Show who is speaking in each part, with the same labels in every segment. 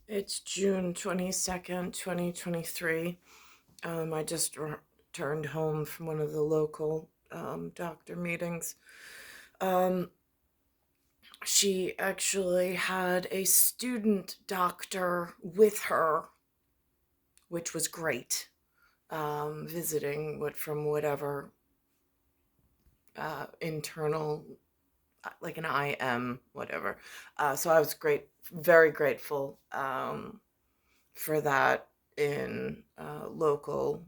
Speaker 1: It's June 22nd, 2023. I just returned home from one of the local doctor meetings. Um, she actually had a student doctor with her, which was great, visiting from whatever internal, like an IM, whatever. So I was very grateful for that in local.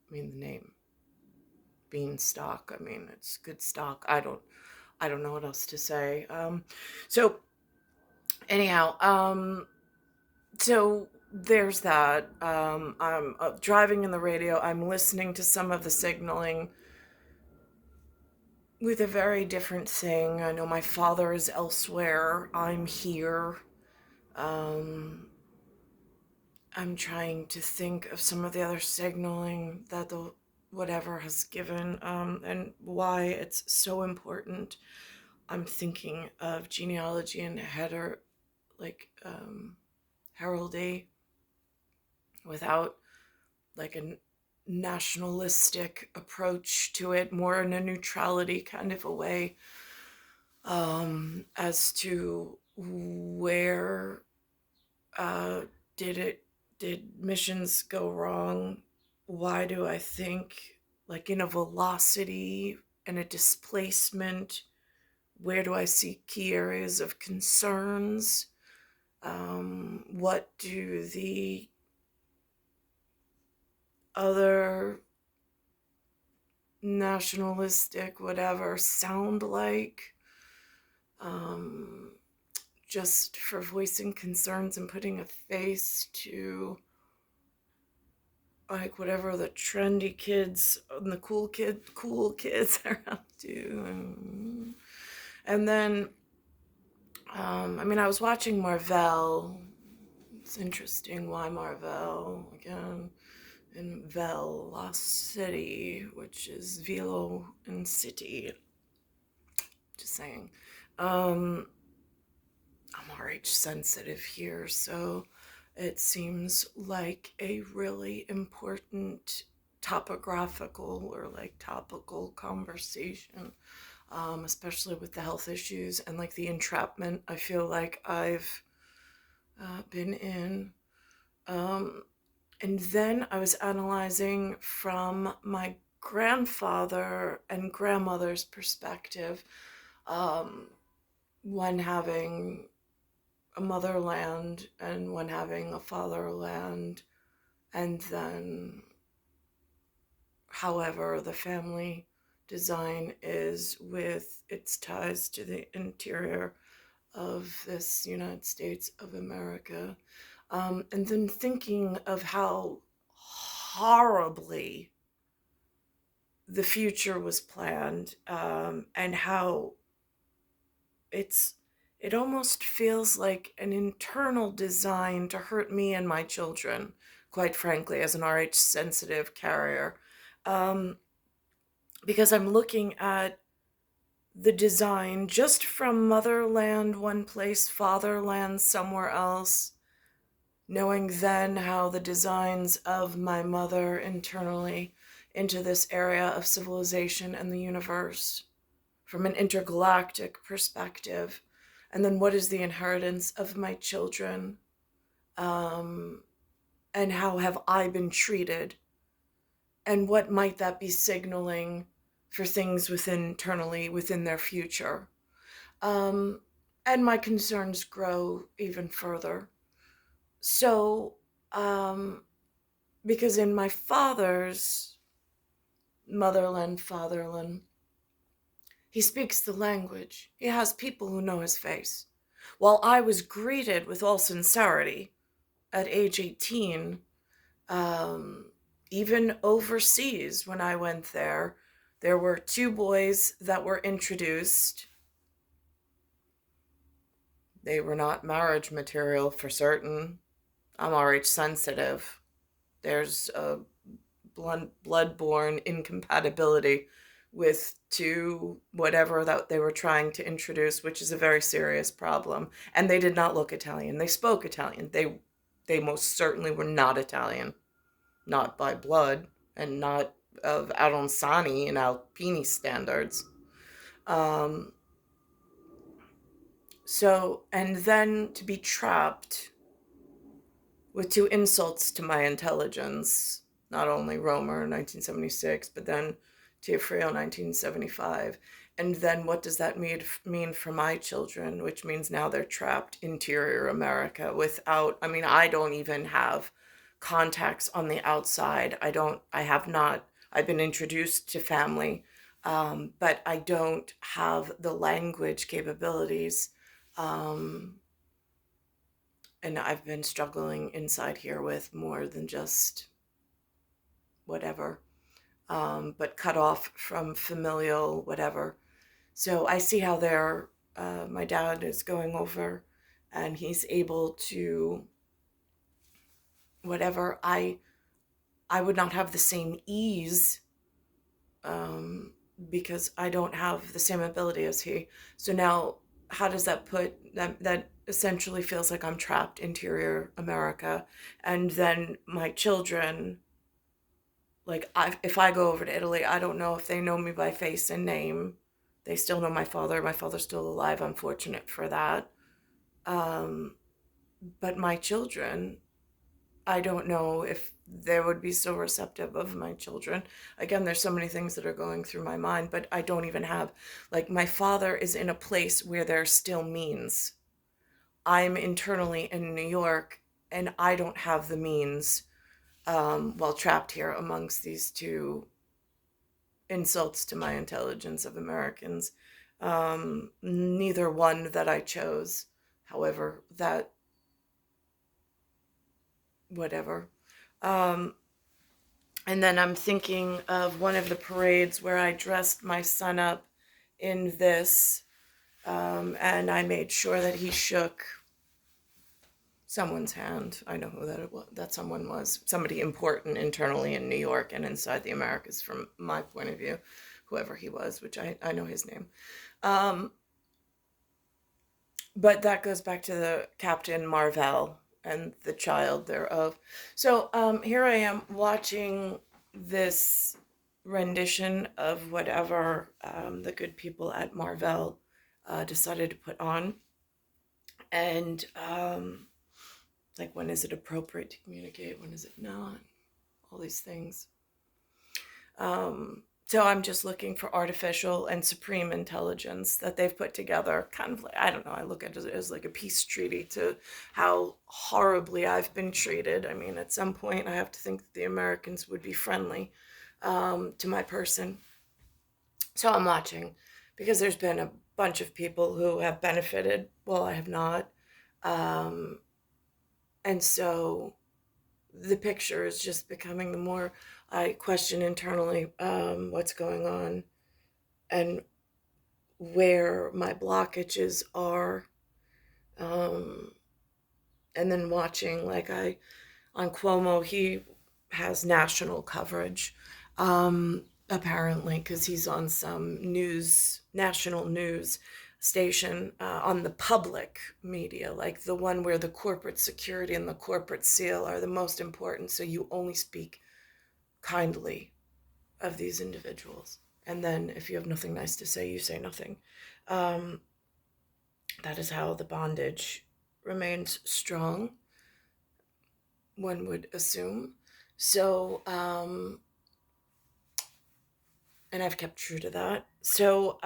Speaker 1: I mean, the name Beanstalk. I mean, it's good stock. I don't know what else to say. So anyhow, so there's that. I'm driving in the radio. I'm listening to some of the signaling with a very different thing. I know my father is elsewhere. I'm here. Um, I'm trying to think of some of the other signaling that the whatever has given, and why it's so important. I'm thinking of genealogy and heraldry without like a nationalistic approach to it, more in a neutrality kind of a way, as to where uh, did missions go wrong? Why do I think like in a velocity and a displacement? Where do I see key areas of concerns? What do the other nationalistic whatever sound like? Um, just for voicing concerns and putting a face to like whatever the trendy kids and the cool kids are up to. And then I mean, I was watching Marvel. It's interesting why Marvel again in Velocity, which is Velo and City. Just saying. I'm RH sensitive here, so it seems like a really important topographical or like topical conversation, especially with the health issues and like the entrapment I feel like I've been in. Um, and then I was analyzing from my grandfather and grandmother's perspective, um, one having a motherland and one having a fatherland, and then however the family design is with its ties to the interior of this United States of America. And then thinking of how horribly the future was planned, and how it's it almost feels like an internal design to hurt me and my children, quite frankly, as an RH sensitive carrier. Um, because I'm looking at the design just from motherland one place, fatherland somewhere else, knowing then how the designs of my mother internally into this area of civilization and the universe from an intergalactic perspective. And then what is the inheritance of my children? Um, and how have I been treated? And what might that be signaling for things internally within their future? Um, and my concerns grow even further. So, um, because in my father's fatherland, he speaks the language. He has people who know his face. While I was greeted with all sincerity at age 18, um, even overseas when I went there were two boys that were introduced. They were not marriage material for certain. I'm RH sensitive. There's a blood-borne incompatibility to whatever that they were trying to introduce, which is a very serious problem. And they did not look Italian. They spoke Italian. They most certainly were not Italian, not by blood, and not of Aronsani and Alpini standards. Um, so, and then to be trapped with two insults to my intelligence, not only Romer 1976, but then Teofrio 1975. And then what does that mean for my children, which means now they're trapped interior America without, I mean, I don't even have contacts on the outside. I have not, I've been introduced to family, but I don't have the language capabilities. Um, and I've been struggling inside here with more than just whatever, but cut off from familial whatever. So I see how my dad is going over and he's able to whatever. I would not have the same ease, um, because I don't have the same ability as he. So now, how does that put that essentially feels like I'm trapped interior America, and then my children, like if I go over to Italy, I don't know if they know me by face and name. They still know my father. My father's still alive. I'm fortunate for that. Um, but my children, I don't know if they would be so receptive of my children. Again, there's so many things that are going through my mind, but I don't even have, like, my father is in a place where there still means. I'm internally in New York and I don't have the means, while trapped here amongst these two insults to my intelligence of Americans. Neither one that I chose. However, that, whatever. Um, And then I'm thinking of one of the parades where I dressed my son up in this, and I made sure that he shook someone's hand. I know who that someone was. Somebody important internally in New York and inside the Americas from my point of view, whoever he was, which I know his name. Um, but that goes back to the Captain Marvel and the child thereof. So here I am watching this rendition of whatever the good people at Marvel decided to put on. And like, when is it appropriate to communicate? When is it not? All these things. So I'm just looking for artificial and supreme intelligence that they've put together. Kind of like, I don't know, I look at it as like a peace treaty to how horribly I've been treated. I mean, at some point, I have to think that the Americans would be friendly, to my person. So I'm watching because there's been a bunch of people who have benefited. Well, I have not. Um, and so the picture is just becoming, the more I question internally, what's going on and where my blockages are. Um, and then watching, like, on Cuomo, he has national coverage, apparently, because he's on some national news station, on the public media, like the one where the corporate security and the corporate seal are the most important. So you only speak kindly of these individuals. And then if you have nothing nice to say, you say nothing. Um, that is how the bondage remains strong, one would assume. So, and I've kept true to that. So,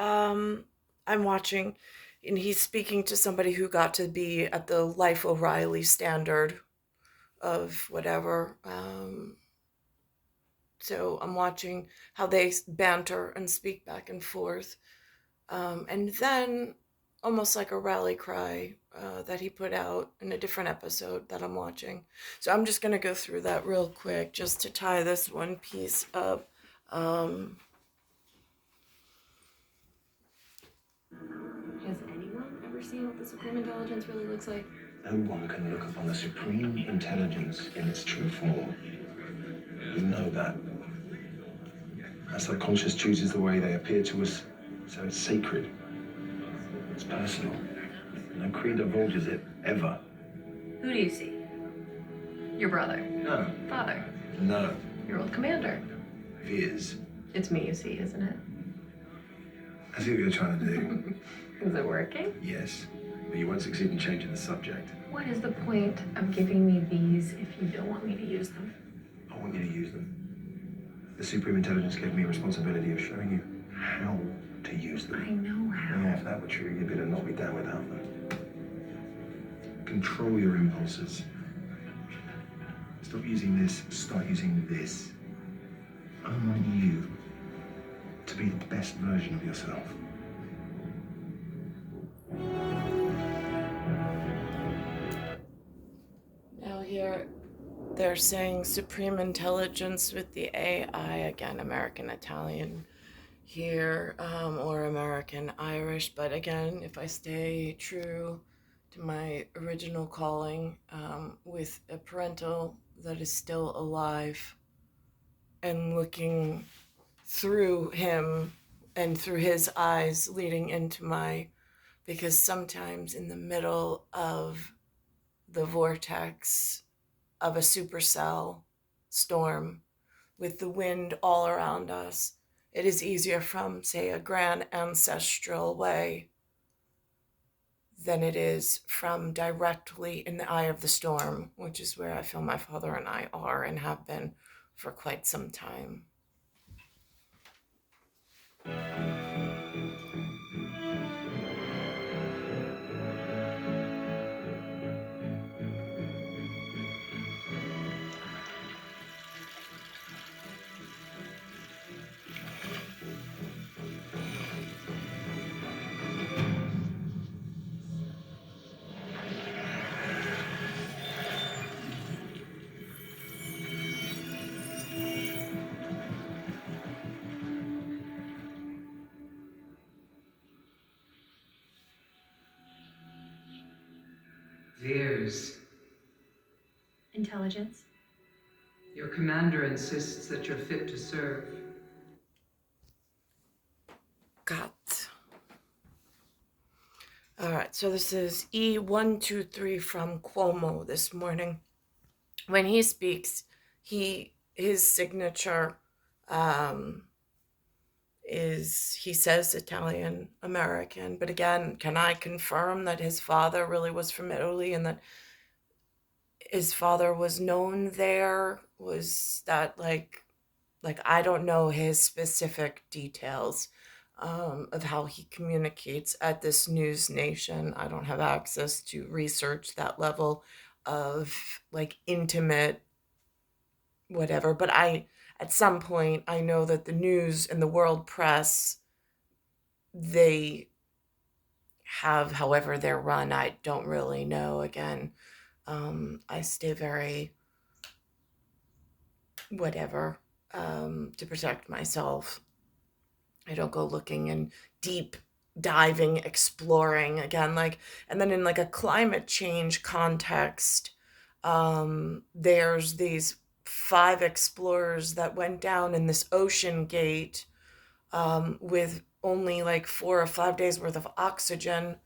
Speaker 1: I'm watching, and he's speaking to somebody who got to be at the Life O'Reilly standard of whatever. So I'm watching how they banter and speak back and forth. And then, almost like a rally cry that he put out in a different episode that I'm watching. So I'm just going to go through that real quick just to tie this one piece up.
Speaker 2: Has anyone ever seen what the Supreme Intelligence really looks like?
Speaker 3: No one can look upon the supreme intelligence in its true form. You know that. Our subconscious chooses the way they appear to us, so it's sacred. It's personal. No creed divulges it, ever.
Speaker 2: Who do you see? Your brother?
Speaker 3: No.
Speaker 2: Father?
Speaker 3: No.
Speaker 2: Your old commander?
Speaker 3: If he is.
Speaker 2: It's me you see, isn't it?
Speaker 3: I see what you're trying to do.
Speaker 2: Is it working?
Speaker 3: Yes. But you won't succeed in changing the subject.
Speaker 2: What is the point of giving me these if you don't want me to use them?
Speaker 3: I want you to use them. The Supreme Intelligence gave me a responsibility of showing you how to use them.
Speaker 2: I know how.
Speaker 3: Yeah, if that were true, you'd better not be down without them. Control your impulses. Stop using this, start using this. I want you to be the best version of yourself.
Speaker 1: Now here they're saying Supreme Intelligence with the AI, again, American Italian here, or American Irish, but again, if I stay true to my original calling, with a parental that is still alive and looking through him and through his eyes leading into my, because sometimes in the middle of the vortex of a supercell storm with the wind all around us, it is easier from, say, a grand ancestral way than it is from directly in the eye of the storm, which is where I feel my father and I are and have been for quite some time.
Speaker 4: Veers,
Speaker 2: Intelligence?
Speaker 4: your commander insists that you're fit to serve.
Speaker 1: Got. All right, so this is E123 from CUOMO this morning. When he speaks, his signature is, he says Italian American, but again, can I confirm that his father really was from Italy and that his father was known there? Was that like I don't know his specific details of how he communicates at this news nation. I don't have access to research that level of like intimate whatever, but at some point I know that the news and the world press, they have however they're run. I don't really know. Again, I stay very whatever to protect myself. I don't go looking and deep diving, exploring again, like, and then in like a climate change context, there's these 5 explorers that went down in this ocean gate, with only like 4 or 5 days worth of oxygen,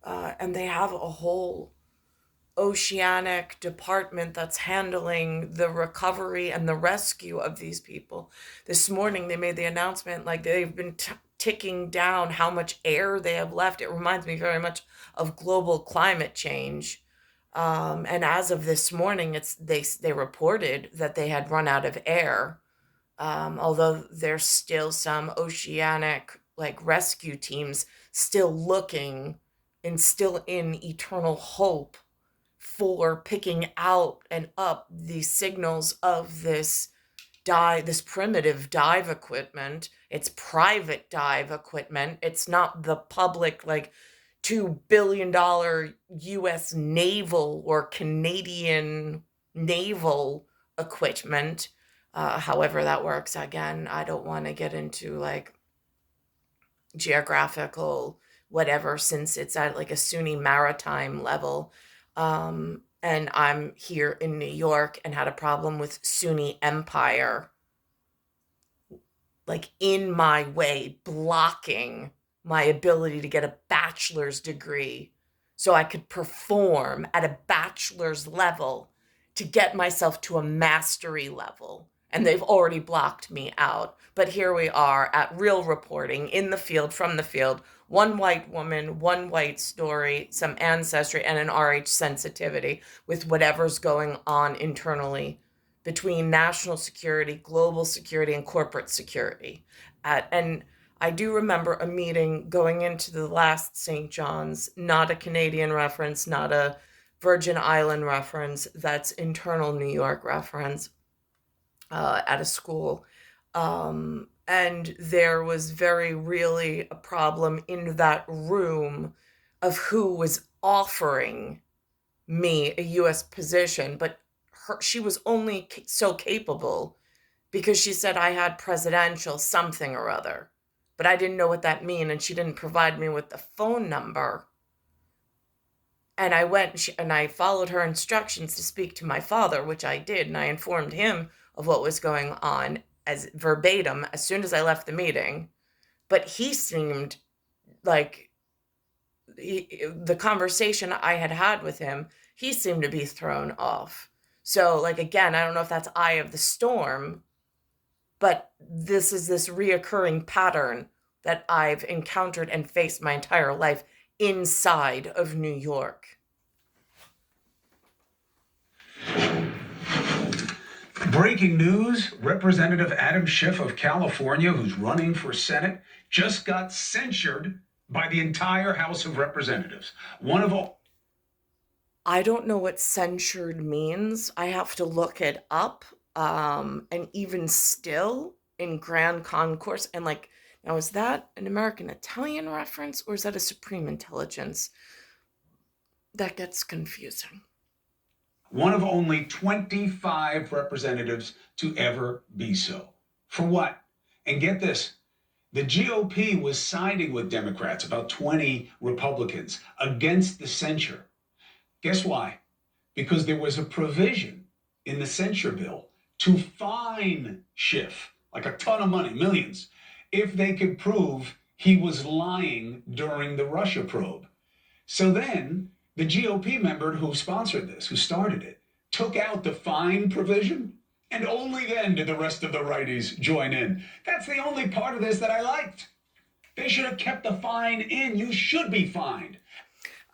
Speaker 1: and they have a whole oceanic department that's handling the recovery and the rescue of these people. This morning they made the announcement like they've been ticking down how much air they have left. It reminds me very much of global climate change. And as of this morning, they reported that they had run out of air. Although there's still some oceanic like rescue teams still looking and still in eternal hope for picking out and up the signals of this primitive dive equipment. It's private dive equipment. It's not the public like $2 billion US naval or Canadian naval equipment. However that works. Again, I don't want to get into like geographical whatever, since it's at like a SUNY maritime level. And I'm here in New York and had a problem with SUNY Empire. like in my way, blocking my ability to get a bachelor's degree so I could perform at a bachelor's level to get myself to a mastery level. And they've already blocked me out. But here we are at real reporting in the field, from the field, one white woman, one white story, some ancestry, and an RH sensitivity with whatever's going on internally between national security, global security, and corporate security. And I do remember a meeting going into the last St. John's, not a Canadian reference, not a Virgin Island reference, that's internal New York reference, at a school. And there was very really a problem in that room of who was offering me a US position, but she was only so capable because she said I had presidential something or other, but I didn't know what that meant, and she didn't provide me with the phone number. And I went and I followed her instructions to speak to my father, which I did, and I informed him of what was going on as verbatim as soon as I left the meeting. But he seemed like the conversation I had had with him, he seemed to be thrown off. So, like, again, I don't know if that's eye of the storm, but this is this reoccurring pattern that I've encountered and faced my entire life inside of New York.
Speaker 5: Breaking news, Representative Adam Schiff of California, who's running for Senate, just got censured by the entire House of Representatives. One of all.
Speaker 1: I don't know what censured means. I have to look it up. And even still, in Grand Concourse, and like, now is that an American Italian reference or is that a Supreme Intelligence? That gets confusing.
Speaker 5: One of only 25 representatives to ever be so. For what? And get this, the GOP was siding with Democrats, about 20 Republicans, against the censure. Guess why? Because there was a provision in the censure bill to fine Schiff, like a ton of money, millions, if they could prove he was lying during the Russia probe. So then the GOP member who sponsored this, who started it, took out the fine provision, and only then did the rest of the righties join in. That's the only part of this that I liked. They should have kept the fine in. You should be fined.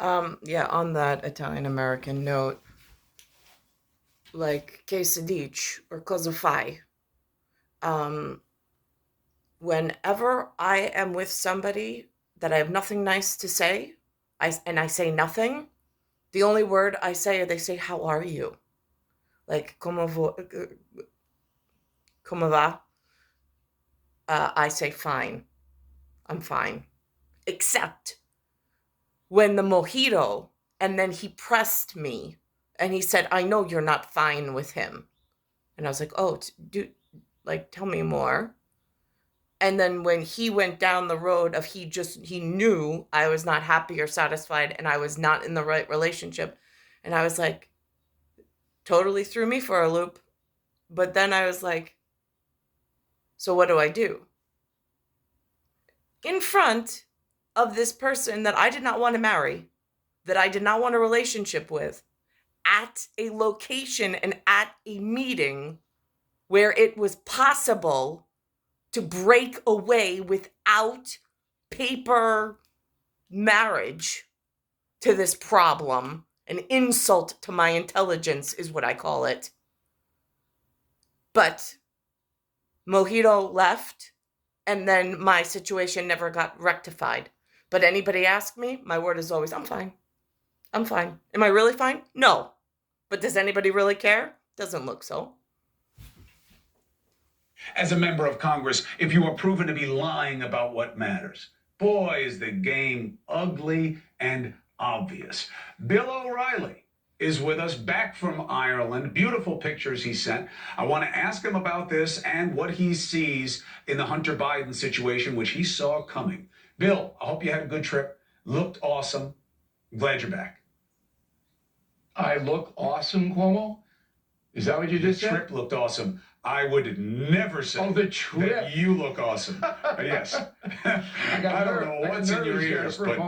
Speaker 1: Yeah, on that Italian-American note, like che si dice or cosa fai, whenever I am with somebody that I have nothing nice to say, I say nothing, the only word I say, they say, how are you? Like, come va? I say fine. I'm fine. Except when the mojito, and then he pressed me, and he said, I know you're not fine with him. And I was like, oh, tell me more. And then when he went down the road of he knew I was not happy or satisfied and I was not in the right relationship. And I was like, totally threw me for a loop. But then I was like, so what do I do? In front of this person that I did not want to marry, that I did not want a relationship with, at a location and at a meeting where it was possible to break away without paper marriage to this problem. An insult to my intelligence is what I call it. But Mojito left, and then my situation never got rectified. But anybody ask me, my word is always, I'm fine. I'm fine. Am I really fine? No. But does anybody really care? Doesn't look so.
Speaker 5: As a member of Congress, if you are proven to be lying about what matters, boy, is the game ugly and obvious. Bill O'Reilly is with us, back from Ireland. Beautiful pictures he sent. I want to ask him about this and what he sees in the Hunter Biden situation, which he saw coming. Bill, I hope you had a good trip. Looked awesome. Glad you're back.
Speaker 6: I look awesome, Cuomo? Is that what you just
Speaker 5: The
Speaker 6: said?
Speaker 5: trip looked awesome. I would never say
Speaker 6: Oh, the trip.
Speaker 5: that you look awesome. Yes. I don't know what's in your ears, but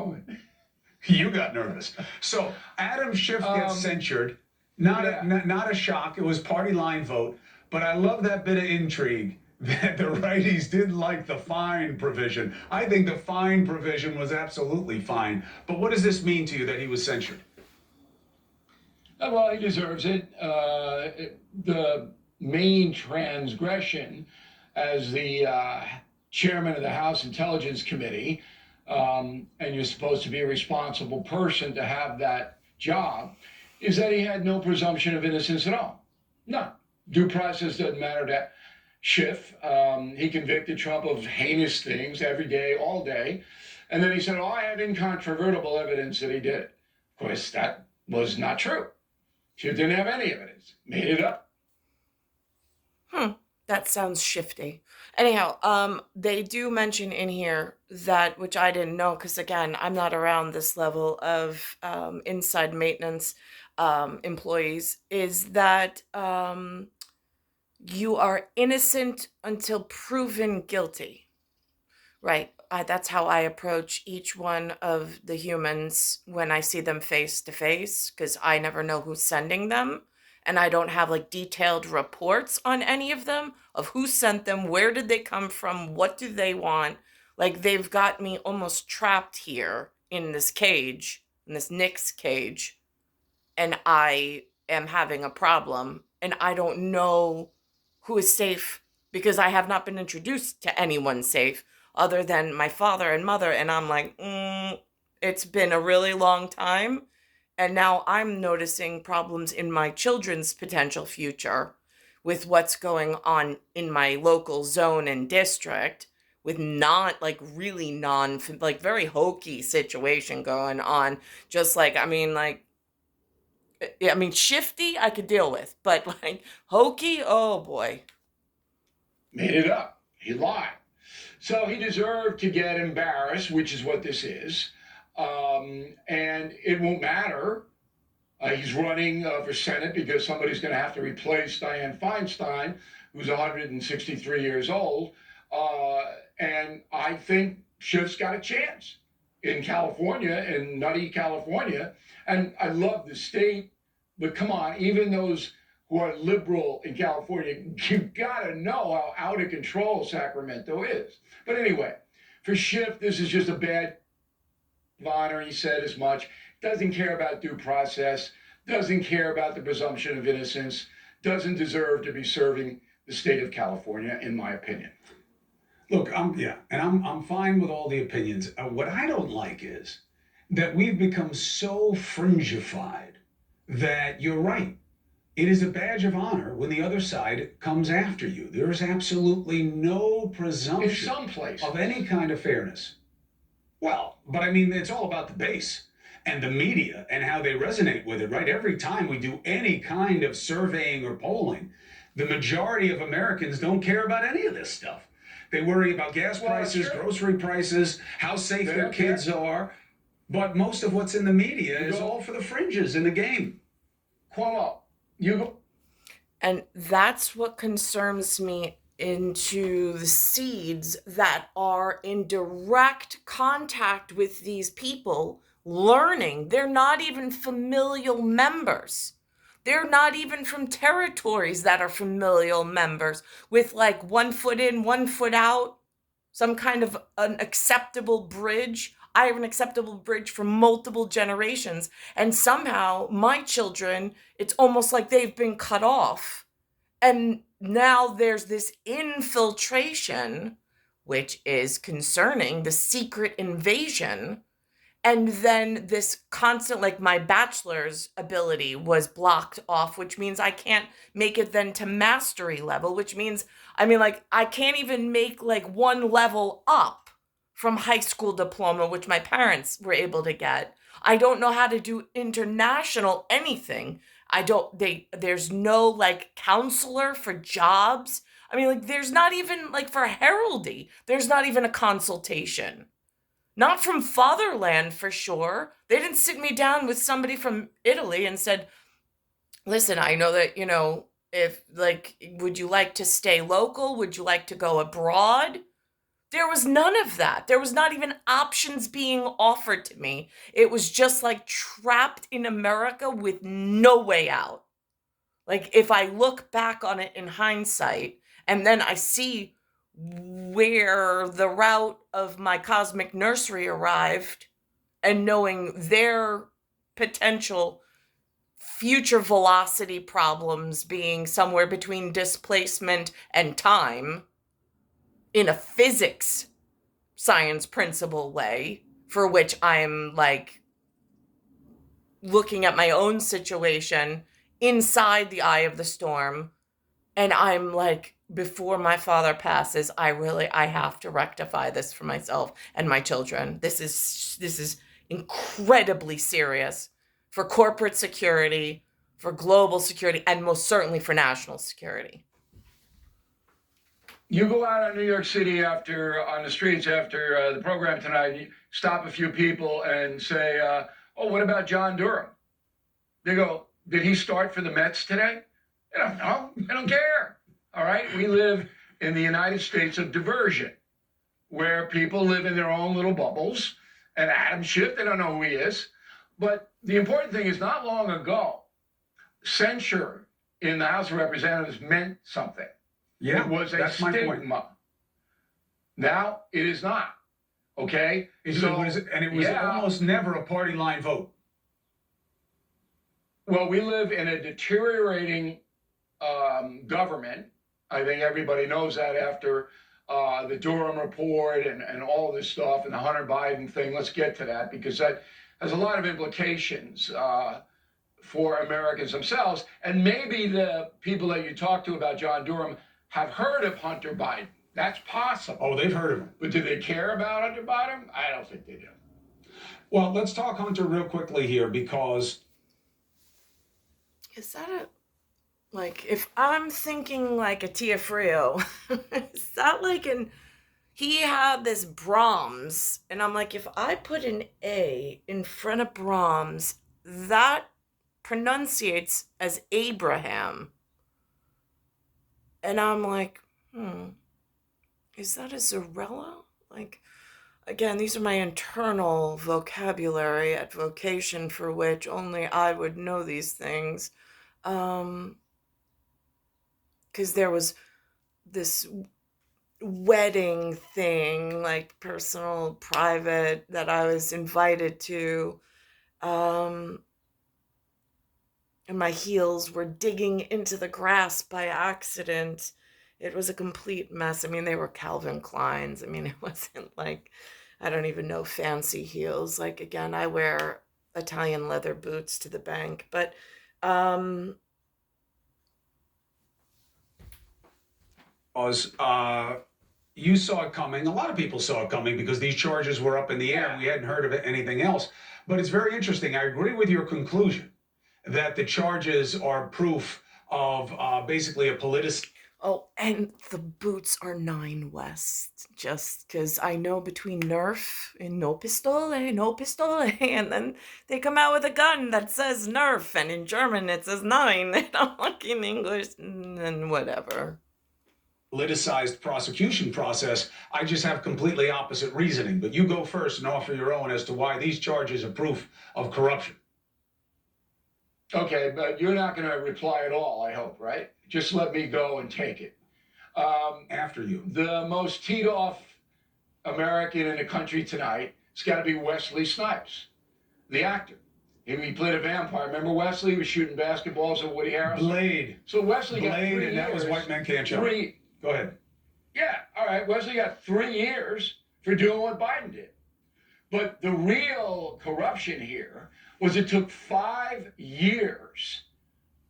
Speaker 5: you got nervous. So Adam Schiff gets censured. Not a shock. It was party line vote. But I love that bit of intrigue that the righties didn't like the fine provision. I think the fine provision was absolutely fine. But what does this mean to you that he was censured?
Speaker 6: Well, he deserves it. The main transgression as the chairman of the House Intelligence Committee, and you're supposed to be a responsible person to have that job, is that he had no presumption of innocence at all. None. Due process doesn't matter to Schiff. He convicted Trump of heinous things every day, all day. And then he said, oh, I have incontrovertible evidence that he did it. Of course, that was not true. Schiff didn't have any evidence. Made it up.
Speaker 1: That sounds shifty. Anyhow, they do mention in here that, which I didn't know, because again, I'm not around this level of inside maintenance employees, is that you are innocent until proven guilty. Right. That's how I approach each one of the humans when I see them face to face, because I never know who's sending them. And I don't have like detailed reports on any of them of who sent them, where did they come from, what do they want. Like they've got me almost trapped here in this cage, in this Nick's cage, and I am having a problem and I don't know who is safe because I have not been introduced to anyone safe other than my father and mother. And I'm like, it's been a really long time. And now I'm noticing problems in my children's potential future with what's going on in my local zone and district with not like really like very hokey situation going on. Just like, I mean, shifty I could deal with, but like hokey, oh boy.
Speaker 6: Made it up. He lied. So he deserved to get embarrassed, which is what this is. And it won't matter. He's running for Senate because somebody's going to have to replace Dianne Feinstein, who's 163 years old. And I think Schiff's got a chance in California, in nutty California. And I love the state, but come on, even those who are liberal in California, you gotta know how out of control Sacramento is. But anyway, for Schiff, this is just a bad honor. He said as much. Doesn't care about due process, doesn't care about the presumption of innocence, doesn't deserve to be serving the state of California, in my opinion.
Speaker 5: Look, I'm fine with all the opinions. What I don't like is that we've become so fringified that you're right. It is a badge of honor when the other side comes after you. There is absolutely no presumption of any kind of fairness. Well, but I mean, it's all about the base and the media and how they resonate with it, right? Every time we do any kind of surveying or polling, the majority of Americans don't care about any of this stuff. They worry about gas prices, grocery prices, how safe their kids are. But most of what's in the media is all for the fringes in the game.
Speaker 6: CUOMO, you go.
Speaker 1: And that's what concerns me into the seeds that are in direct contact with these people learning. They're not even familial members. They're not even from territories that are familial members with like 1 foot in, 1 foot out, some kind of an acceptable bridge. I have an acceptable bridge for multiple generations. And somehow my children, it's almost like they've been cut off. And now there's this infiltration, which is concerning, the secret invasion. And then this constant, like my bachelor's ability was blocked off, which means I can't make it then to mastery level, which means, I can't even make like one level up from high school diploma, which my parents were able to get. I don't know how to do international anything. There's no like counselor for jobs. There's not even like for heraldry, there's not even a consultation. Not from fatherland for sure. They didn't sit me down with somebody from Italy and said, listen, I know that, if, like, would you like to stay local? Would you like to go abroad? There was none of that. There was not even options being offered to me. It was just like trapped in America with no way out. Like, if I look back on it in hindsight, and then I see where the route of my cosmic nursery arrived, and knowing their potential future velocity problems being somewhere between displacement and time in a physics science principle way, for which I'm like looking at my own situation inside the eye of the storm, and I'm like, before my father passes, I have to rectify this for myself and my children. This is incredibly serious for corporate security, for global security, and most certainly for national security.
Speaker 6: You go out on New York City on the streets after the program tonight, you stop a few people and say, oh, what about John Durham? They go, did he start for the Mets today? They don't know. They don't care. All right? We live in the United States of diversion, where people live in their own little bubbles. And Adam Schiff, they don't know who he is. But the important thing is, not long ago, censure in the House of Representatives meant something.
Speaker 5: Yeah,
Speaker 6: it was a
Speaker 5: that's my point.
Speaker 6: stigma. Now it is not. Okay?
Speaker 5: It was almost never a party line vote.
Speaker 6: Well, we live in a deteriorating government. I think everybody knows that after the Durham report and all this stuff and the Hunter Biden thing. Let's get to that, because that has a lot of implications for Americans themselves. And maybe the people that you talk to about John Durham have heard of Hunter Biden. That's possible.
Speaker 5: Oh, they've heard of him.
Speaker 6: But do they care about Hunter Biden? I don't think they do.
Speaker 5: Well, let's talk Hunter real quickly here, because
Speaker 1: is that like, if I'm thinking like a Tia Frio, is that like he had this Brahms, and I'm like, if I put an A in front of Brahms, that pronunciates as Abraham. And I'm like, is that a Zarella? Like, again, these are my internal vocabulary at vocation, for which only I would know these things. Because there was this wedding thing, like personal, private, that I was invited to. And my heels were digging into the grass by accident. It was a complete mess. I mean, they were Calvin Klein's. I mean, it wasn't like, I don't even know, fancy heels. Like, again, I wear Italian leather boots to the bank. But
Speaker 5: you saw it coming. A lot of people saw it coming because these charges were up in the air and we hadn't heard of anything else. But it's very interesting. I agree with your conclusion that the charges are proof of basically a
Speaker 1: Oh, and the boots are 9 West, just because I know between Nerf and no pistole, and then they come out with a gun that says Nerf, and in German it says 9, they don't like in English, and whatever.
Speaker 5: politicized prosecution process. I just have completely opposite reasoning. But you go first and offer your own as to why these charges are proof of corruption.
Speaker 6: Okay, but you're not going to reply at all, I hope, right? Just let me go and take it.
Speaker 5: After you.
Speaker 6: The most teed off American in the country tonight, it's got to be Wesley Snipes, the actor. He played a vampire. Remember Wesley? He was shooting basketballs at Woody Harrelson.
Speaker 5: Blade.
Speaker 6: So Wesley got 3 years.
Speaker 5: And that was White Men Can't Jump. Go ahead.
Speaker 6: Yeah, all right. Wesley got 3 years for doing what Biden did. But the real corruption here was it took 5 years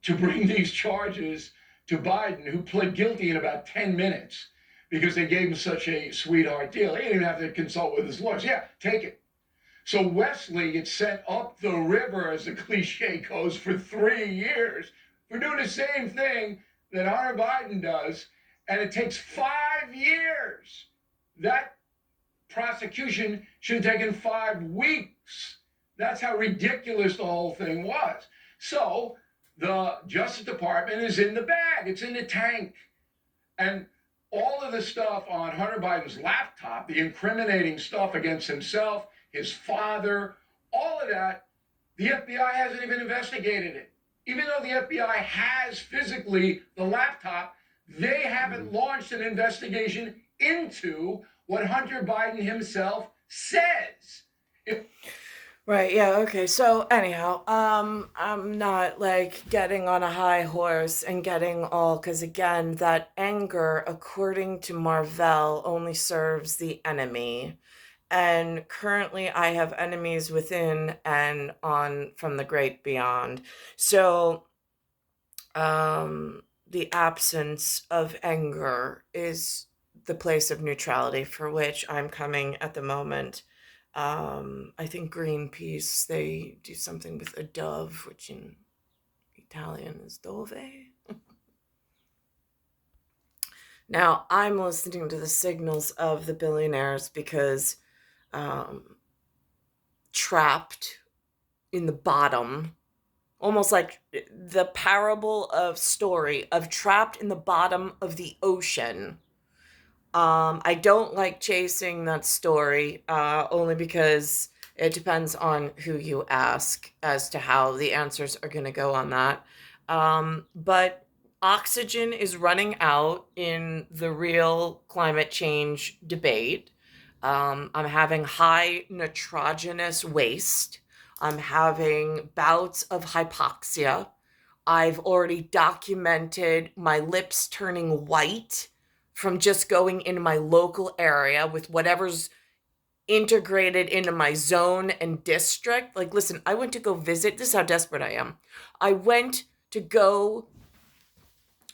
Speaker 6: to bring these charges to Biden, who pled guilty in about 10 minutes because they gave him such a sweetheart deal. He didn't even have to consult with his lawyers. Yeah, take it. So Wesley gets sent up the river, as the cliche goes, for 3 years for doing the same thing that Hunter Biden does, and it takes 5 years. That prosecution should have taken 5 weeks. That's how ridiculous the whole thing was. So the Justice Department is in the bag, it's in the tank. And all of the stuff on Hunter Biden's laptop, the incriminating stuff against himself, his father, all of that, the FBI hasn't even investigated it. Even though the FBI has physically the laptop, they haven't launched an investigation into what Hunter Biden himself says.
Speaker 1: Right, yeah, okay. So anyhow, I'm not like getting on a high horse and getting all, because again, that anger, according to Marvell, only serves the enemy. And currently I have enemies within and on from the great beyond. So the absence of anger is the place of neutrality for which I'm coming at the moment. I think Greenpeace, they do something with a dove, which in Italian is dove. Now, I'm listening to the signals of the billionaires because trapped in the bottom, almost like the parable of story of trapped in the bottom of the ocean. I don't like chasing that story, only because it depends on who you ask as to how the answers are going to go on that. But oxygen is running out in the real climate change debate. I'm having high nitrogenous waste. I'm having bouts of hypoxia. I've already documented my lips turning white from just going in my local area with whatever's integrated into my zone and district. Like, listen, I went to go visit. This is how desperate I am. I went to go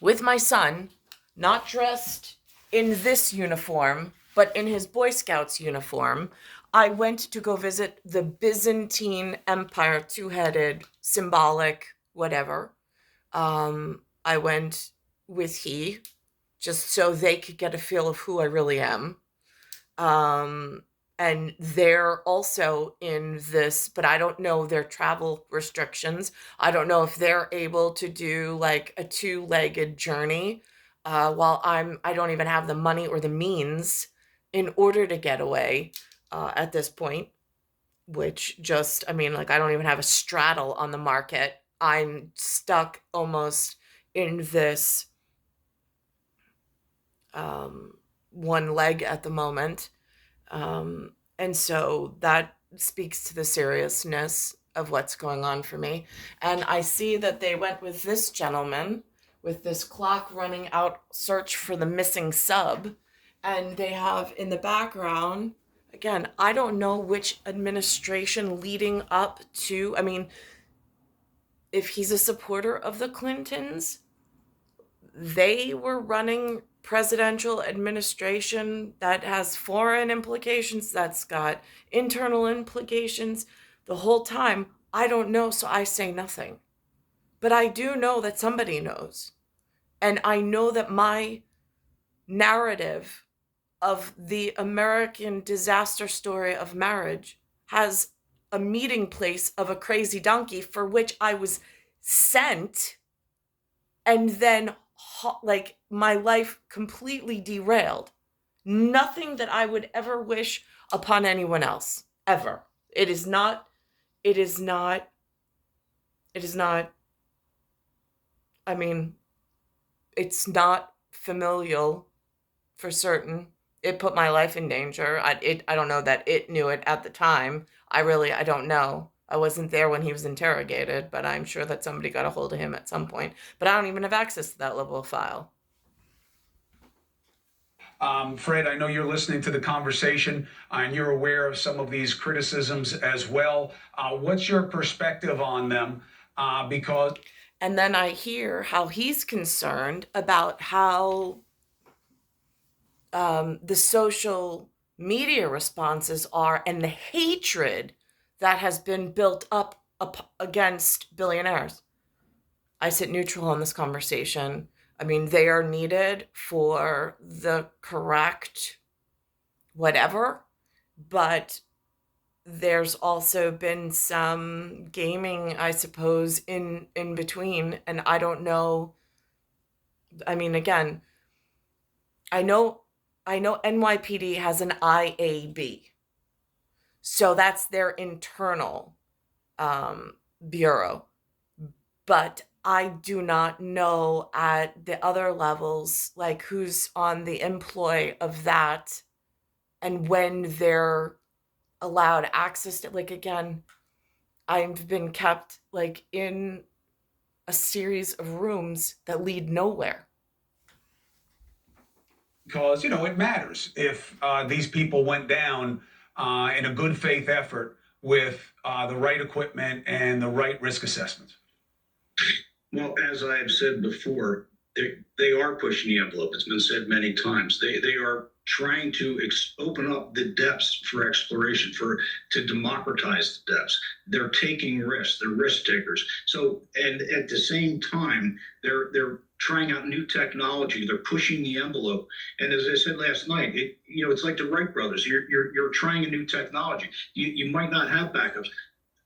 Speaker 1: with my son, not dressed in this uniform, but in his Boy Scouts uniform. I went to go visit the Byzantine Empire, two-headed, symbolic, whatever. I went with he, just so they could get a feel of who I really am. And they're also in this, but I don't know their travel restrictions. I don't know if they're able to do like a two-legged journey, while I don't even have the money or the means in order to get away at this point, which just, I mean, like, I don't even have a straddle on the market. I'm stuck almost in this one leg at the moment. And so that speaks to the seriousness of what's going on for me. And I see that they went with this gentleman with this clock running out search for the missing sub. And they have in the background, again, I don't know which administration leading up to, I mean, if he's a supporter of the Clintons, they were running presidential administration that has foreign implications, that's got internal implications. The whole time, I don't know, so I say nothing. But I do know that somebody knows. And I know that my narrative of the American disaster story of marriage has a meeting place of a crazy donkey for which I was sent, and then like my life completely derailed. Nothing that I would ever wish upon anyone else, ever. It is not, I mean, it's not familial for certain. It put my life in danger. I don't know that it knew it at the time. I don't know. I wasn't there when he was interrogated, but I'm sure that somebody got a hold of him at some point. But I don't even have access to that level of file.
Speaker 5: Fred, I know you're listening to the conversation and you're aware of some of these criticisms as well. What's your perspective on them? Because
Speaker 1: And then I hear how he's concerned about how the social media responses are and the hatred that has been built up against billionaires. I sit neutral on this conversation. I mean, they are needed for the correct whatever, but there's also been some gaming, I suppose, in between, and I don't know. I mean, again, I know NYPD has an IAB, so that's their internal bureau, but I do not know at the other levels, like who's on the employ of that and when they're allowed access to, like, again, I've been kept like in a series of rooms that lead nowhere.
Speaker 5: Because, it matters if these people went down in a good faith effort with the right equipment and the right risk assessments.
Speaker 7: Well, as I've said before, they are pushing the envelope. It's been said many times. They are trying to open up the depths for exploration, to democratize the depths. They're taking risks. They're risk takers. So, and at the same time, they're trying out new technology. They're pushing the envelope. And as I said last night, it's like the Wright brothers. You're trying a new technology. You might not have backups.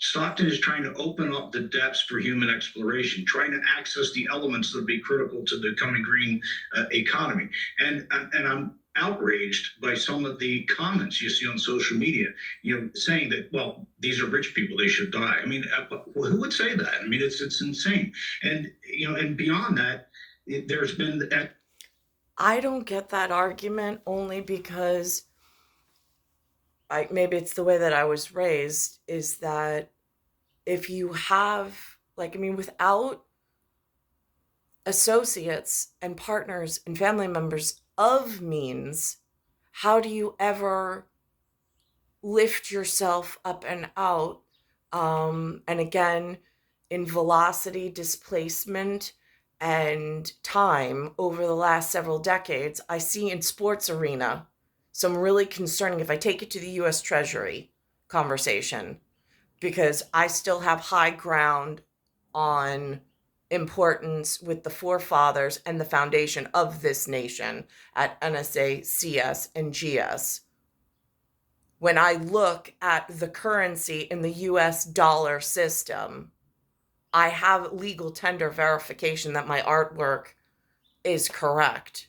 Speaker 7: Stockton is trying to open up the depths for human exploration, trying to access the elements that will be critical to the coming green economy. And I'm outraged by some of the comments you see on social media, saying that, well, these are rich people, they should die. I mean, who would say that? I mean, it's insane. And, and beyond that, there's been
Speaker 1: I don't get that argument, only because maybe it's the way that I was raised, is that if you have, like, I mean, without associates and partners and family members of means, how do you ever lift yourself up and out? And again, in velocity, displacement, and time over the last several decades, I see in sports arena some really concerning, if I take it to the US Treasury conversation, because I still have high ground on importance with the forefathers and the foundation of this nation at NSA, CS, and GS. When I look at the currency in the US dollar system, I have legal tender verification that my artwork is correct,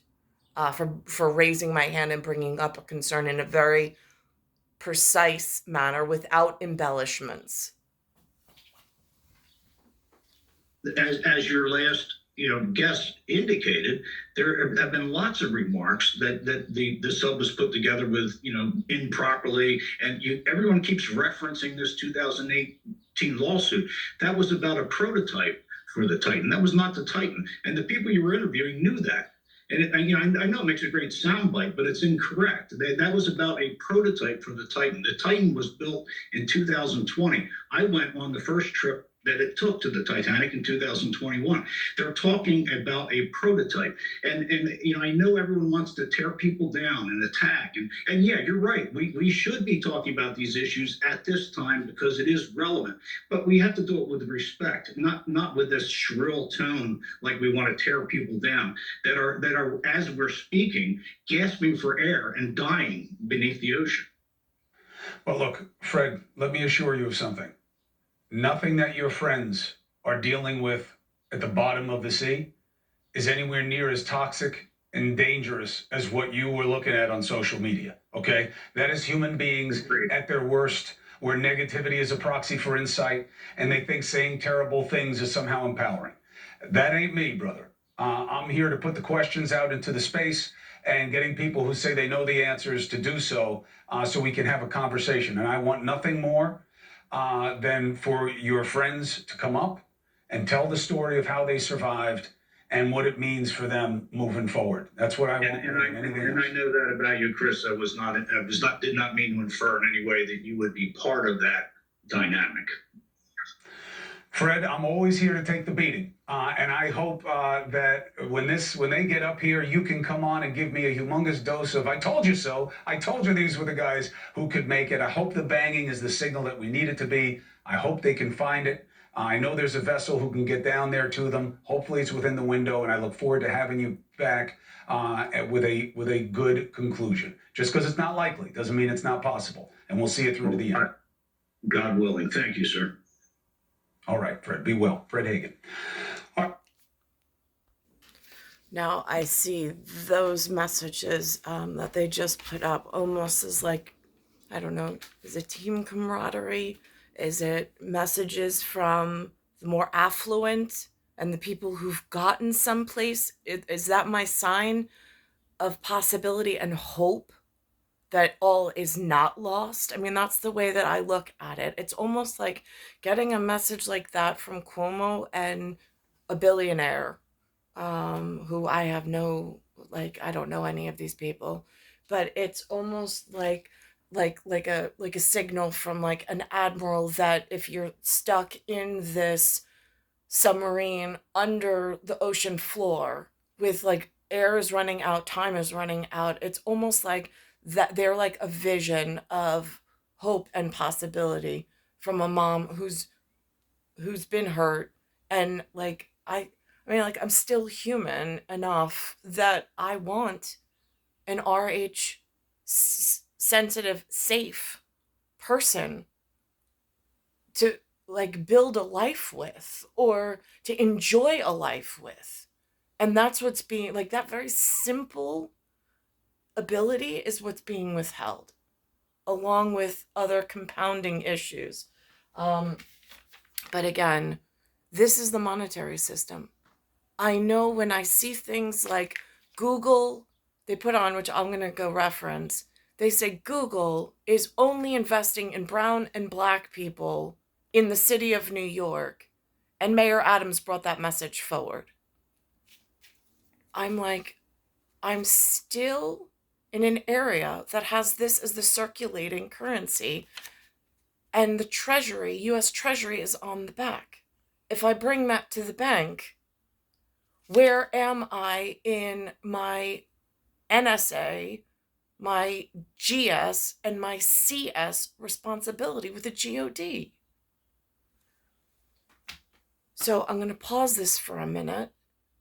Speaker 1: for raising my hand and bringing up a concern in a very precise manner without embellishments.
Speaker 7: As your last guest indicated, there have been lots of remarks that the sub was put together with improperly, and everyone keeps referencing this 2018 lawsuit. That was about a prototype for the Titan. That was not the Titan, and the people you were interviewing knew that. And I know it makes a great soundbite, but it's incorrect. That was about a prototype for the Titan. The Titan was built in 2020. I went on the first trip that it took to the Titanic in 2021. They're talking about a prototype. And I know everyone wants to tear people down and attack. And yeah, you're right. We should be talking about these issues at this time because it is relevant. But we have to do it with respect, not with this shrill tone like we want to tear people down that are, as we're speaking, gasping for air and dying beneath the ocean.
Speaker 5: Well, look, Fred, let me assure you of something. Nothing that your friends are dealing with at the bottom of the sea is anywhere near as toxic and dangerous as what you were looking at on social media, okay? That is human beings at their worst, where negativity is a proxy for insight, and they think saying terrible things is somehow empowering. That ain't me, brother. I'm here to put the questions out into the space and getting people who say they know the answers to do so, so we can have a conversation. And I want nothing more than for your friends to come up and tell the story of how they survived and what it means for them moving forward. That's what I want.
Speaker 7: And I know that about you, Chris. Did not mean to infer in any way that you would be part of that dynamic.
Speaker 5: Fred, I'm always here to take the beating, and I hope that when they get up here, you can come on and give me a humongous dose of "I told you so." I told you these were the guys who could make it. I hope the banging is the signal that we need it to be. I hope they can find it. I know there's a vessel who can get down there to them. Hopefully, it's within the window, and I look forward to having you back with a good conclusion. Just because it's not likely doesn't mean it's not possible, and we'll see it through to the end.
Speaker 7: God willing. Thank you, sir.
Speaker 5: All right, Fred, be well. Fred Hagen.
Speaker 1: Now I see those messages that they just put up almost as like, I don't know, is it team camaraderie? Is it messages from the more affluent and the people who've gotten someplace? Is that my sign of possibility and hope that all is not lost? I mean, that's the way that I look at it. It's almost like getting a message like that from Cuomo and a billionaire who I have no, like, I don't know any of these people, but it's almost like a signal from like an admiral that if you're stuck in this submarine under the ocean floor with like air is running out, time is running out, it's almost like that they're like a vision of hope and possibility from a mom who's been hurt. And like I mean, like, I'm still human enough that I want an RH sensitive, safe person to like build a life with or to enjoy a life with. And that's what's being like, that very simple ability is what's being withheld, along with other compounding issues. But again, this is the monetary system. I know when I see things like Google, they put on, which I'm going to go reference, they say Google is only investing in brown and black people in the city of New York. And Mayor Adams brought that message forward. I'm like, I'm still in an area that has this as the circulating currency. And the Treasury, US Treasury, is on the back. If I bring that to the bank, where am I in my NSA, my GS, and my CS responsibility with the GOD? So I'm going to pause this for a minute,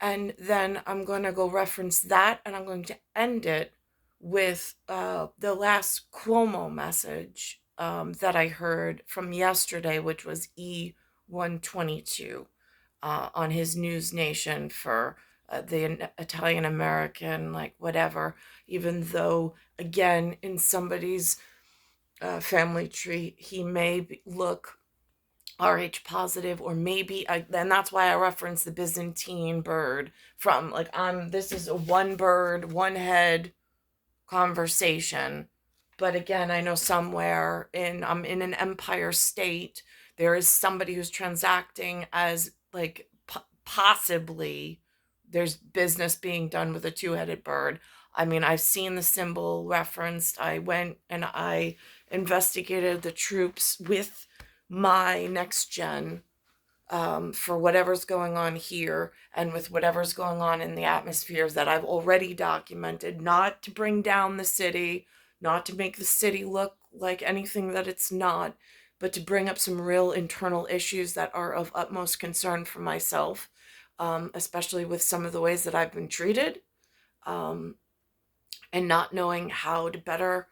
Speaker 1: and then I'm going to go reference that, and I'm going to end it with the last Cuomo message that I heard from yesterday, which was E122 on his News Nation for the Italian American, like whatever, even though, again, in somebody's family tree, he may look RH positive, or maybe, and that's why I reference the Byzantine bird from like, this is a one bird, one head conversation. But again, I know somewhere I'm in an empire state, there is somebody who's transacting as like possibly there's business being done with a two-headed bird. I mean, I've seen the symbol referenced. I went and I investigated the troops with my next gen for whatever's going on here and with whatever's going on in the atmospheres that I've already documented, not to bring down the city, not to make the city look like anything that it's not, but to bring up some real internal issues that are of utmost concern for myself, especially with some of the ways that I've been treated, and not knowing how to better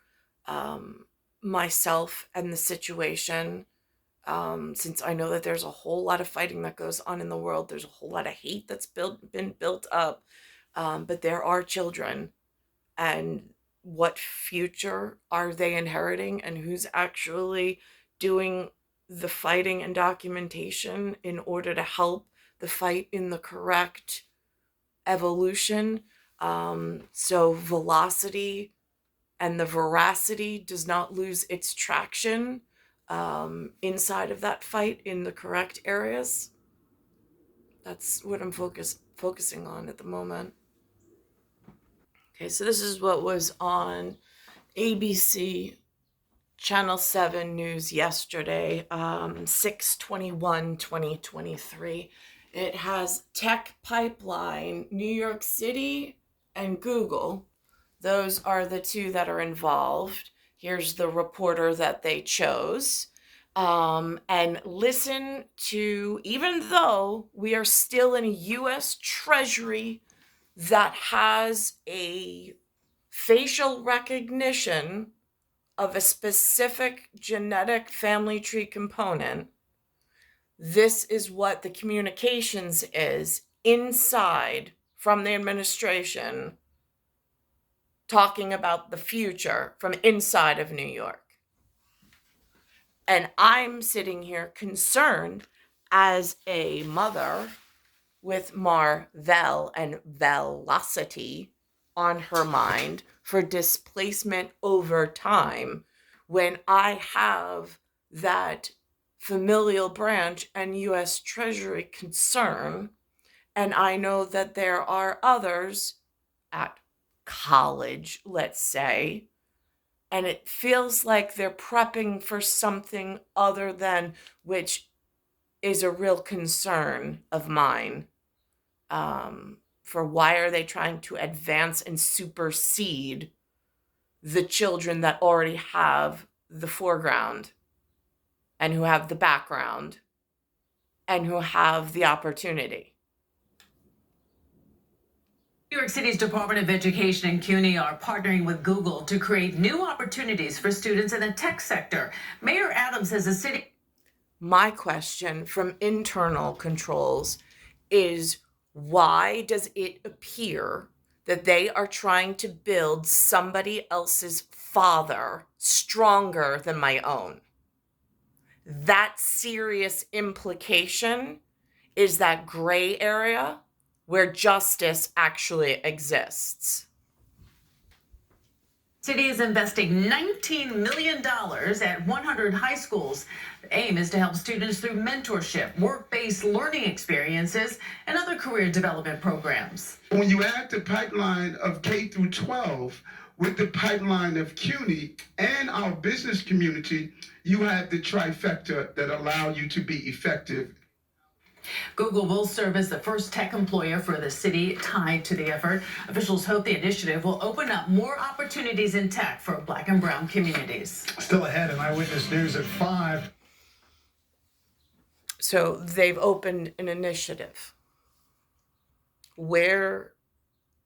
Speaker 1: myself and the situation. Since I know that there's a whole lot of fighting that goes on in the world, there's a whole lot of hate that's been built up, but there are children, and what future are they inheriting, and who's actually doing the fighting and documentation in order to help the fight in the correct evolution, so velocity and the veracity does not lose its traction inside of that fight in the correct areas. That's what I'm focusing on at the moment. Okay, so this is what was on ABC Channel 7 News yesterday, 6/21/2023. It has Tech Pipeline, New York City, and Google. Those are the two that are involved. Here's the reporter that they chose. And listen to, even though we are still in a U.S. Treasury that has a facial recognition of a specific genetic family tree component, this is what the communications is inside from the administration talking about the future from inside of New York. And I'm sitting here concerned as a mother with Marvel and velocity on her mind for displacement over time when I have that familial branch and U.S. Treasury concern. And I know that there are others at college, let's say, and it feels like they're prepping for something other than, which is a real concern of mine. For why are they trying to advance and supersede the children that already have the foreground and who have the background and who have the opportunity?
Speaker 8: New York City's Department of Education and CUNY are partnering with Google to create new opportunities for students in the tech sector. Mayor Adams says the city...
Speaker 1: My question from internal controls is, why does it appear that they are trying to build somebody else's father stronger than my own? That serious implication is that gray area where justice actually exists.
Speaker 8: City is investing $19 million at 100 high schools. The aim is to help students through mentorship, work-based learning experiences, and other career development programs.
Speaker 9: When you add the pipeline of K through 12 with the pipeline of CUNY and our business community, you have the trifecta that allow you to be effective.
Speaker 8: Google will serve as the first tech employer for the city tied to the effort. Officials hope the initiative will open up more opportunities in tech for Black and brown communities.
Speaker 10: Still ahead in Eyewitness News at 5.
Speaker 1: So they've opened an initiative. Where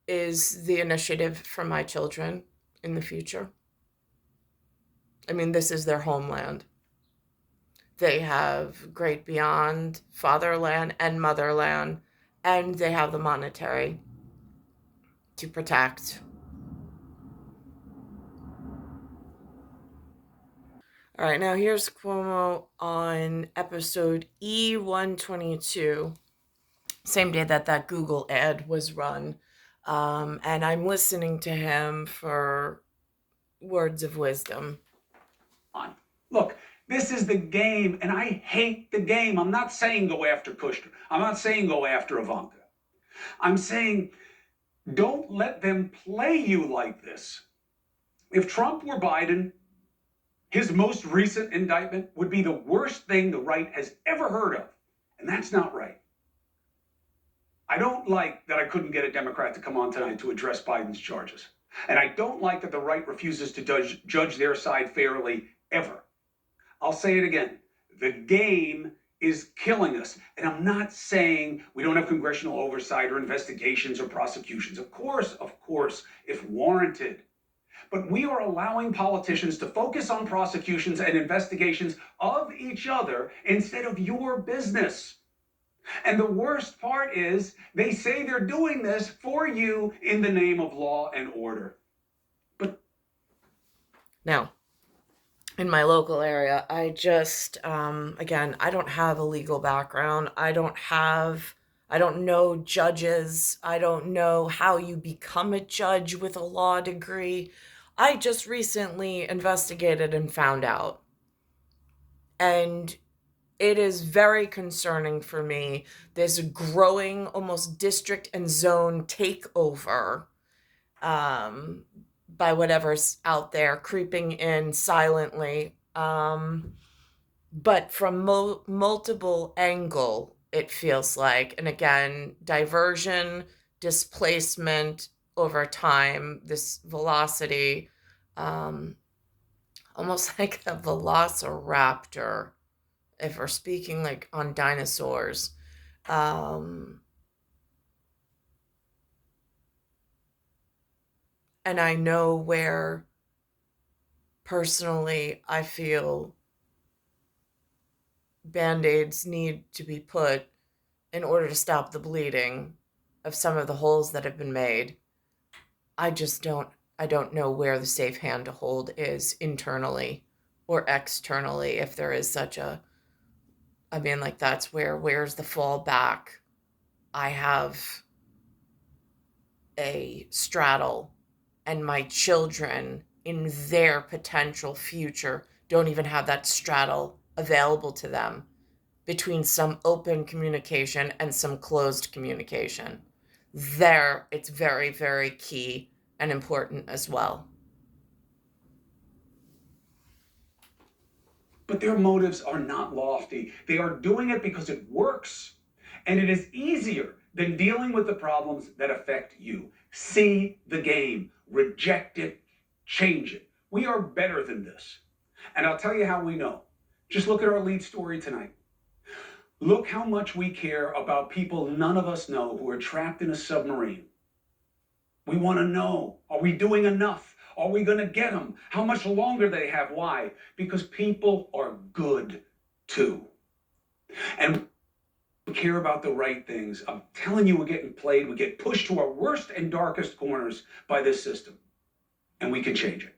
Speaker 1: is the initiative for my children in the future? I mean, this is their homeland. They have great beyond fatherland and motherland, and they have the monetary to protect. All right, now here's Cuomo on episode E122, same day that Google ad was run. And I'm listening to him for words of wisdom.
Speaker 5: Look, this is the game, and I hate the game. I'm not saying go after Kushner. I'm not saying go after Ivanka. I'm saying don't let them play you like this. If Trump were Biden, his most recent indictment would be the worst thing the right has ever heard of, and that's not right. I don't like that I couldn't get a Democrat to come on tonight to address Biden's charges, and I don't like that the right refuses to judge their side fairly ever. I'll say it again. The game is killing us. And I'm not saying we don't have congressional oversight or investigations or prosecutions. Of course, if warranted. But we are allowing politicians to focus on prosecutions and investigations of each other instead of your business. And the worst part is they say they're doing this for you in the name of law and order. But
Speaker 1: now, in my local area, I just, again, I don't have a legal background. I don't know judges. I don't know how you become a judge with a law degree. I just recently investigated and found out. And it is very concerning for me, this growing almost district and zone takeover by whatever's out there creeping in silently. But from multiple angle, it feels like. And again, diversion, displacement over time, this velocity, almost like a velociraptor, if we're speaking like on dinosaurs. And I know where personally, I feel Band-Aids need to be put in order to stop the bleeding of some of the holes that have been made. I don't know where the safe hand to hold is internally or externally, if there is such a, I mean, like, where's the fallback? I have a straddle, and my children in their potential future don't even have that straddle available to them between some open communication and some closed communication. There, it's very, very key and important as well.
Speaker 5: But their motives are not lofty. They are doing it because it works. And it is easier than dealing with the problems that affect you. See the game, reject it, change it. We are better than this. And I'll tell you how we know. Just look at our lead story tonight. Look how much we care about people none of us know who are trapped in a submarine. We want to know, are we doing enough? Are we going to get them? How much longer they have? Why? Because people are good too. And we care about the right things. I'm telling you, we're getting played. We get pushed to our worst and darkest corners by this system. And we can change it.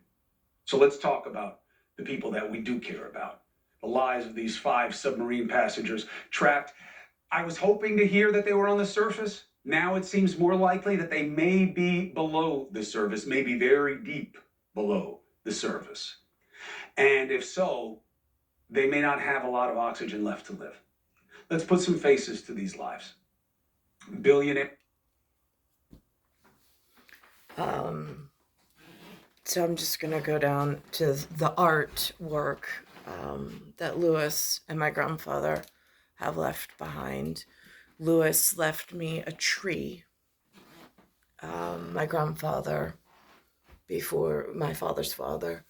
Speaker 5: So let's talk about the people that we do care about. The lives of these 5 submarine passengers trapped. I was hoping to hear that they were on the surface. Now it seems more likely that they may be below the surface, maybe very deep below the surface. And if so, they may not have a lot of oxygen left to live. Let's put some faces to these lives. Billionaire.
Speaker 1: So I'm just going to go down to the artwork that Louis and my grandfather have left behind. Louis left me a tree. My grandfather, before my father's father,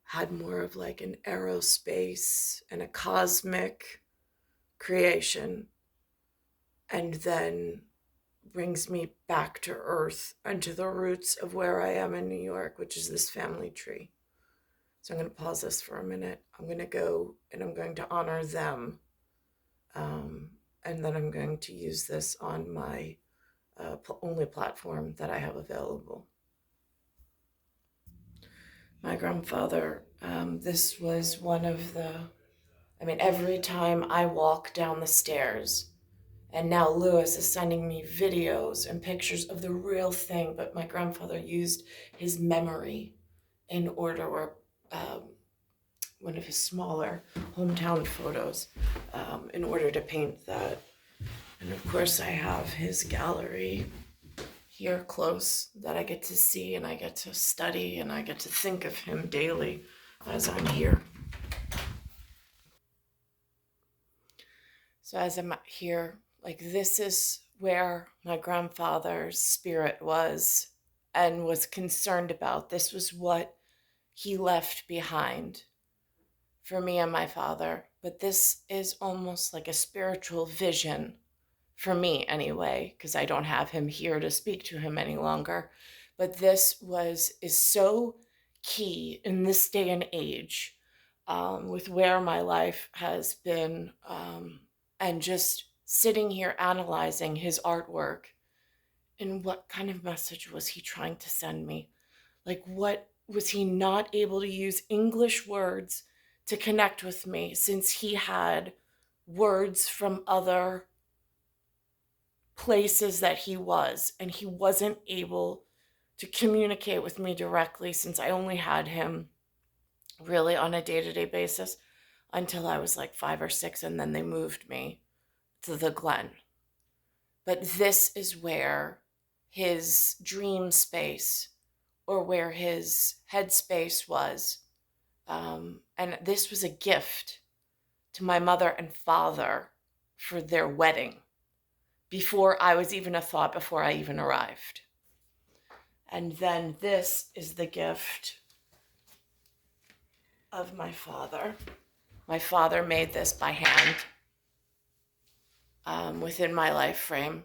Speaker 1: had more of like an aerospace and a cosmic creation, and then brings me back to earth and to the roots of where I am in New York, which is this family tree. So I'm going to pause this for a minute. I'm going to go and I'm going to honor them. And then I'm going to use this on my only platform that I have available. My grandfather, this was one of the, every time I walk down the stairs, and now Louis is sending me videos and pictures of the real thing, but my grandfather used his memory in order, or one of his smaller hometown photos, in order to paint that. And of course I have his gallery here close that I get to see and I get to study and I get to think of him daily as I'm here. So as I'm here, like, this is where my grandfather's spirit was and was concerned about. This was what he left behind for me and my father. But this is almost like a spiritual vision for me anyway, because I don't have him here to speak to him any longer. But this is so key in this day and age, with where my life has been, and just sitting here analyzing his artwork, and what kind of message was he trying to send me? Like, what was he not able to use English words to connect with me, since he had words from other places that he was, and he wasn't able to communicate with me directly, since I only had him really on a day-to-day basis until I was like 5 or 6, and then they moved me to the Glen. But this is where his dream space, or where his headspace was, and this was a gift to my mother and father for their wedding, before I was even a thought, before I even arrived. And then this is the gift of my father. My father made this by hand, within my life frame.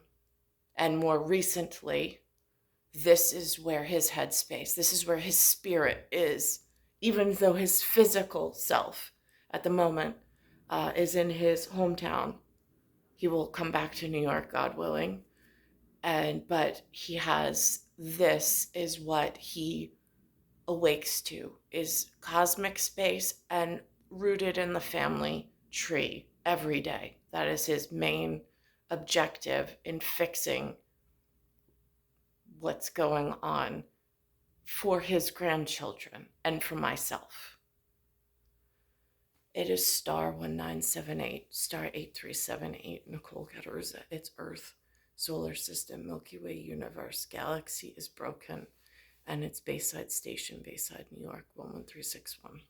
Speaker 1: And more recently, this is where his headspace, this is where his spirit is, even though his physical self at the moment is in his hometown. He will come back to New York, God willing. But he has, this is what he awakes to, is cosmic space and rooted in the family tree every day. That is his main objective in fixing what's going on for his grandchildren and for myself. It is star 1978, star 8378, Nicole Cattaruzza. It's Earth, solar system, Milky Way universe, galaxy is broken, and it's Bayside Station, Bayside, New York, 11361.